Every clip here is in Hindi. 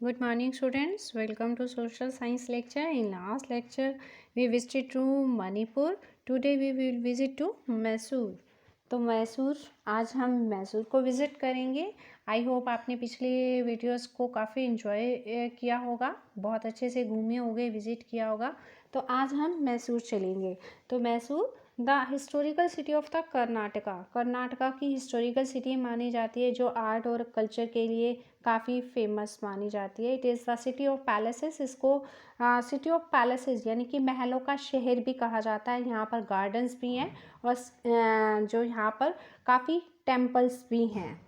Good morning, students. Welcome to social science lecture. In last lecture, we visited to Manipur. Today, we will visit to Mysore. तो मैसूर आज हम मैसूर को विज़िट करेंगे. आई होप आपने पिछले वीडियोस को काफ़ी इन्जॉय किया होगा, बहुत अच्छे से घूमे होंगे, विज़िट किया होगा. तो आज हम मैसूर चलेंगे. तो Mysore the historical city of the Karnataka की हिस्टोरिकल सिटी मानी जाती है, जो आर्ट और कल्चर के लिए काफ़ी फेमस मानी जाती है. It is the city of palaces. इसको सिटी ऑफ पैलेसेस यानी कि महलों का शहर भी कहा जाता है. यहाँ पर गार्डन्स भी हैं और जो यहाँ पर काफ़ी टेम्पल्स भी हैं.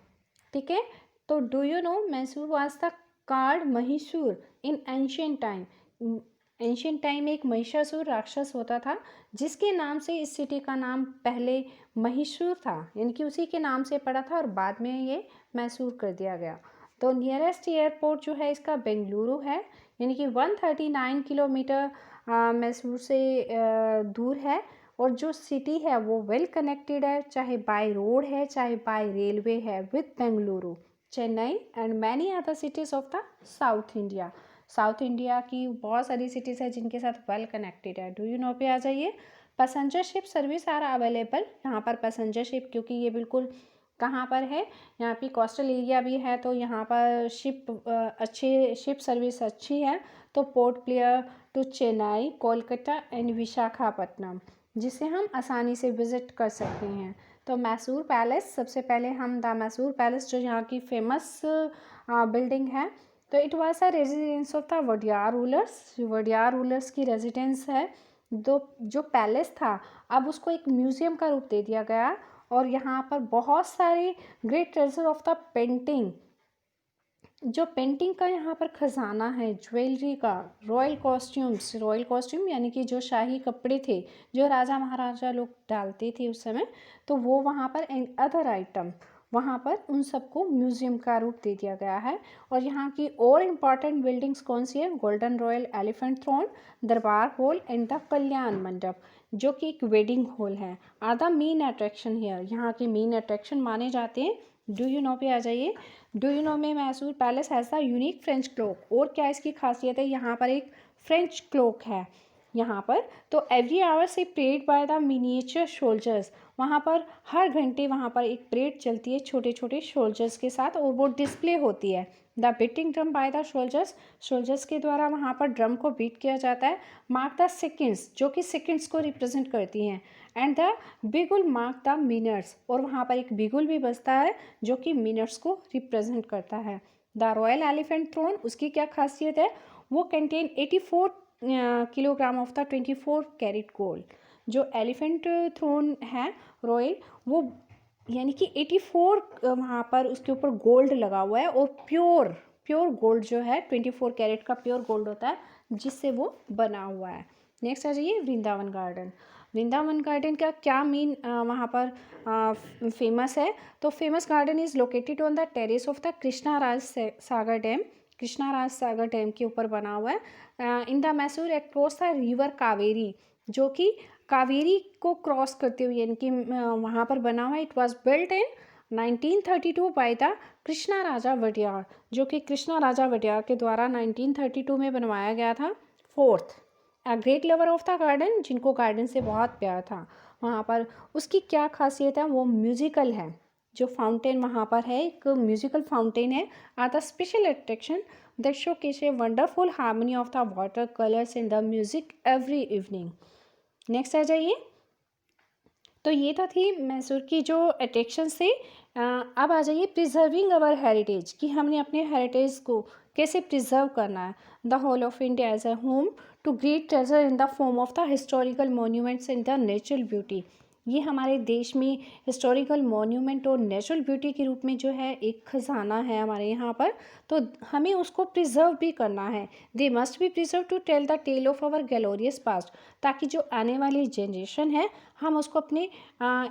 ठीक है. तो do you know Mysore was the called Mahishur in ancient time. Ancient time एक महिषासुर राक्षस होता था, जिसके नाम से इस सिटी का नाम पहले महिषूर था, यानी कि उसी के नाम से पड़ा था और बाद में ये मैसूर कर दिया गया. तो नियरेस्ट एयरपोर्ट जो है इसका बेंगलुरु है, यानी कि 139 किलोमीटर मैसूर से दूर है. और जो सिटी है वो वेल कनेक्टेड है, चाहे बाय रोड है चाहे बाय रेलवे है, with Bengaluru, Chennai and many other cities of the South India. South India की बहुत सारी सिटीज़ है जिनके साथ वेल कनेक्टेड है. डू यू नो पे आ जाइए. Passenger ship service are available. यहाँ पर पैसेंजर शिप, क्योंकि ये बिल्कुल कहाँ पर है, यहाँ पे कोस्टल एरिया भी है, तो यहाँ पर शिप सर्विस अच्छी है. तो पोर्ट ब्लेयर टू चेन्नई, कोलकाता एंड विशाखापट्टनम, जिसे हम आसानी से विज़िट कर सकते हैं. तो मैसूर पैलेस, सबसे पहले हम द मैसूर पैलेस जो यहाँ की फेमस बिल्डिंग है, तो it was a residence of the Wadiyar rulers. Wadiyar rulers की रेजिडेंस है. जो पैलेस था अब उसको एक म्यूज़ियम का रूप दे दिया गया. और यहाँ पर बहुत सारे great treasure of the painting, जो पेंटिंग का यहाँ पर खजाना है, ज्वेलरी का, रॉयल कॉस्ट्यूम यानी कि जो शाही कपड़े थे जो राजा महाराजा लोग डालते थे उस समय, तो वो वहाँ पर एंड अदर आइटम, वहाँ पर उन सबको म्यूज़ियम का रूप दे दिया गया है. और यहाँ की और इम्पॉर्टेंट बिल्डिंग्स कौन सी है? Golden royal elephant throne, Durbar hall and the Kalyan Mandap, जो कि एक वेडिंग हॉल है, are the main attraction here. यहाँ के मेन अट्रैक्शन माने जाते हैं. डू यू नो पे आ जाइए. डू यू नो में Mysore palace has the unique French clock. और क्या इसकी खासियत है? यहाँ पर एक फ्रेंच क्लॉक है यहाँ पर. तो एवरी आवर से parade by the miniature soldiers. वहाँ पर हर घंटे वहाँ पर एक परेड चलती है छोटे छोटे सोल्जर्स के साथ, और वो डिस्प्ले होती है. The beating drum by the soldiers के द्वारा वहाँ पर ड्रम को बीट किया जाता है. मार्क द सेकेंड्स, जो कि सेकेंड्स को रिप्रेजेंट करती हैं. एंड द बिगुल मार्क द मिनट्स, और वहाँ पर एक बिगुल भी बजता है जो कि मिनट्स को रिप्रेजेंट करता है. द रॉयल एलिफेंट थ्रोन, उसकी क्या खासियत है? वो contain 84 kilogram of the 24 carat gold. जो एलिफेंट थ्रोन है रॉयल, वो यानी कि 84 वहाँ पर उसके ऊपर गोल्ड लगा हुआ है, और प्योर गोल्ड जो है 24 कैरेट का प्योर गोल्ड होता है, जिससे वो बना हुआ है. नेक्स्ट आ जाइए वृंदावन गार्डन. वृंदावन गार्डन का क्या मेन वहाँ पर फेमस है? तो famous garden is located on the terrace of the Krishna Raj Sagar dam. Krishna Raj Sagar dam के ऊपर बना हुआ है. In the Mysore across the river Kaveri, जो कि कावेरी को क्रॉस करते हुए यानी कि वहाँ पर बना हुआ है. It was built in 1932 by the Krishna Raja Wadiyar, जो कि कृष्णा राजा वडियार के द्वारा 1932 में बनवाया गया था. Fourth, a great lover of the garden, जिनको गार्डन से बहुत प्यार था. वहाँ पर उसकी क्या खासियत है? वो म्यूजिकल है. जो फाउंटेन वहाँ पर है, एक म्यूजिकल फाउंटेन है. Are the special attraction that showcase a wonderful harmony of the water colours in the music every evening. Next आ जाइए. तो ये तो थी मैसूर की जो अट्रैक्शंस थे. अब आ जाइए प्रिजर्विंग अवर हेरिटेज, कि हमने अपने हेरिटेज को कैसे प्रिजर्व करना है. The whole of India as a home to great treasure in the form of the historical monuments and the natural beauty. ये हमारे देश में हिस्टोरिकल मोन्यूमेंट और नेचुरल ब्यूटी के रूप में जो है एक खजाना है हमारे यहाँ पर. तो हमें उसको प्रिजर्व भी करना है. They must be preserve to tell the tale of our glorious past, ताकि जो आने वाली जनरेशन है हम उसको अपने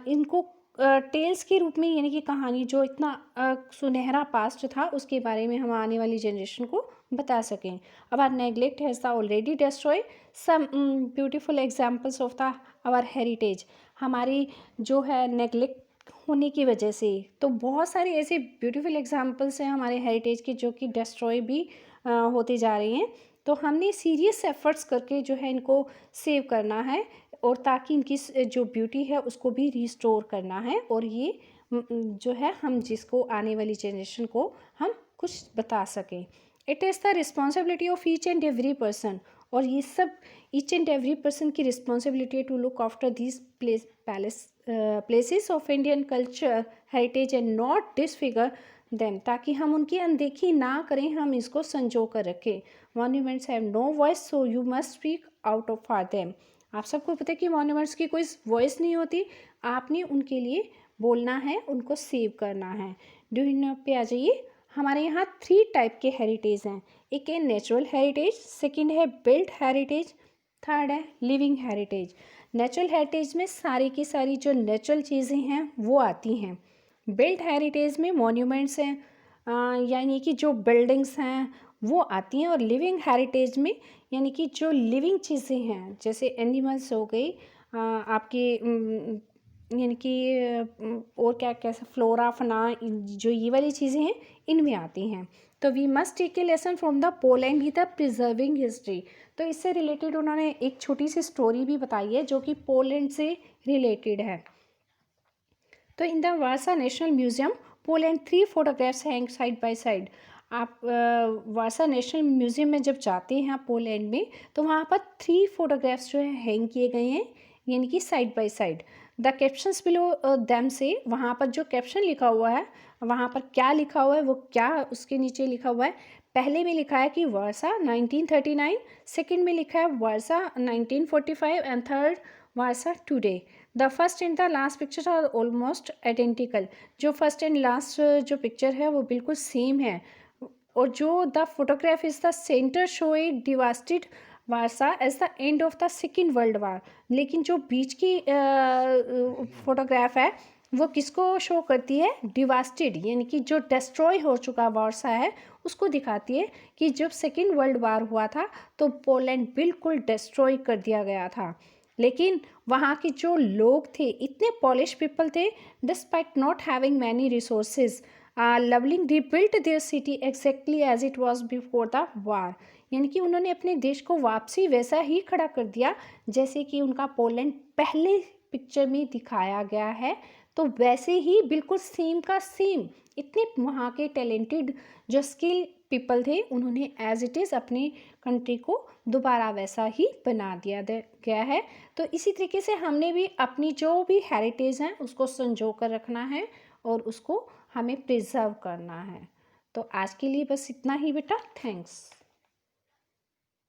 इनको टेल्स के रूप में, यानी कि कहानी, जो इतना सुनहरा पास्ट था उसके बारे में हम आने वाली जनरेशन को बता सकें. अब our neglect has the already destroy some beautiful examples of the our heritage. हमारी जो है नेग्लेक्ट होने की वजह से, तो बहुत सारे ऐसे ब्यूटीफुल एग्जाम्पल्स हैं हमारे हेरिटेज के जो कि डिस्ट्रॉय भी होते जा रहे हैं। तो हमने सीरियस एफर्ट्स करके जो है इनको सेव करना है, और ताकि इनकी जो ब्यूटी है उसको भी रिस्टोर करना है, और ये जो है हम जिसको आने वाली जनरेशन को हम कुछ बता सकें। It is the responsibility of each and every person, और ये सब ईच एंड एवरी पर्सन की responsibility to look after this places of Indian culture heritage and not disfigure them, ताकि हम उनकी अनदेखी ना करें, हम इसको संजो कर रखें। Monuments have no voice so you must speak out of for them. आप सबको पता है कि मॉन्यूमेंट्स की कोई वॉइस नहीं होती, आपने उनके लिए बोलना है, उनको सेव करना है। डू पे आ जाइए। हमारे यहाँ 3 टाइप के हेरिटेज हैं। एक है नेचुरल हेरिटेज, सेकंड है बिल्ट हेरिटेज, थर्ड है लिविंग हेरिटेज। नेचुरल हेरिटेज में सारी की सारी जो नेचुरल चीज़ें हैं वो आती हैं। बिल्ट हेरिटेज में मॉन्यूमेंट्स हैं, यानी कि जो बिल्डिंग्स हैं वो आती हैं, और लिविंग हेरिटेज में यानी कि जो लिविंग चीज़ें हैं, जैसे एनिमल्स हो गई, आपकी यानी कि और क्या कैसे फ्लोरा फना, जो ये वाली चीज़ें हैं इनमें आती हैं। तो we must take a lesson from the Poland ही द प्रिजर्विंग हिस्ट्री। तो इससे रिलेटेड उन्होंने एक छोटी सी स्टोरी भी बताई है जो कि पोलैंड से रिलेटेड है। तो in the Warsaw national museum Poland 3 photographs hang side by side. आप वारसा नेशनल म्यूजियम में जब जाते हैं पोलैंड में, तो वहाँ पर 3 फोटोग्राफ्स जो है हैंग किए गए हैं, यानी कि side by side. The captions below them से, वहाँ पर जो कैप्शन लिखा हुआ है, वहाँ पर क्या लिखा हुआ है, वो क्या उसके नीचे लिखा हुआ है। पहले में लिखा है कि वारसा 1939, सेकंड में लिखा है Warsaw 1945 and third Warsaw today. The first and the last picture are almost identical. जो फर्स्ट एंड लास्ट जो पिक्चर है वो बिल्कुल सेम है, और जो the photograph is the centre show a devastated Warsaw as the end of the second world war. लेकिन जो बीच की फोटोग्राफ है वो किसको शो करती है, डिवास्टेड, यानी कि जो डिस्ट्रॉय हो चुका वारसा है उसको दिखाती है कि जब सेकेंड वर्ल्ड वार हुआ था तो पोलैंड बिल्कुल डिस्ट्रॉय कर दिया गया था। लेकिन वहाँ के जो लोग थे इतने पॉलिश पीपल थे, despite not having many resources, लवलिंग rebuilt their city exactly as it was before the war. यानी कि उन्होंने अपने देश को वापसी वैसा ही खड़ा कर दिया जैसे कि उनका पोलैंड पहले पिक्चर में दिखाया गया है, तो वैसे ही बिल्कुल सेम का सेम। इतने वहाँ के टैलेंटेड जो स्किल पीपल थे, उन्होंने एज इट इज़ अपने कंट्री को दोबारा वैसा ही बना दिया गया है। तो इसी तरीके से हमने भी अपनी जो भी हेरिटेज हैं उसको संजो कर रखना है, और उसको हमें प्रिजर्व करना है। तो आज के लिए बस इतना ही बेटा, थैंक्स।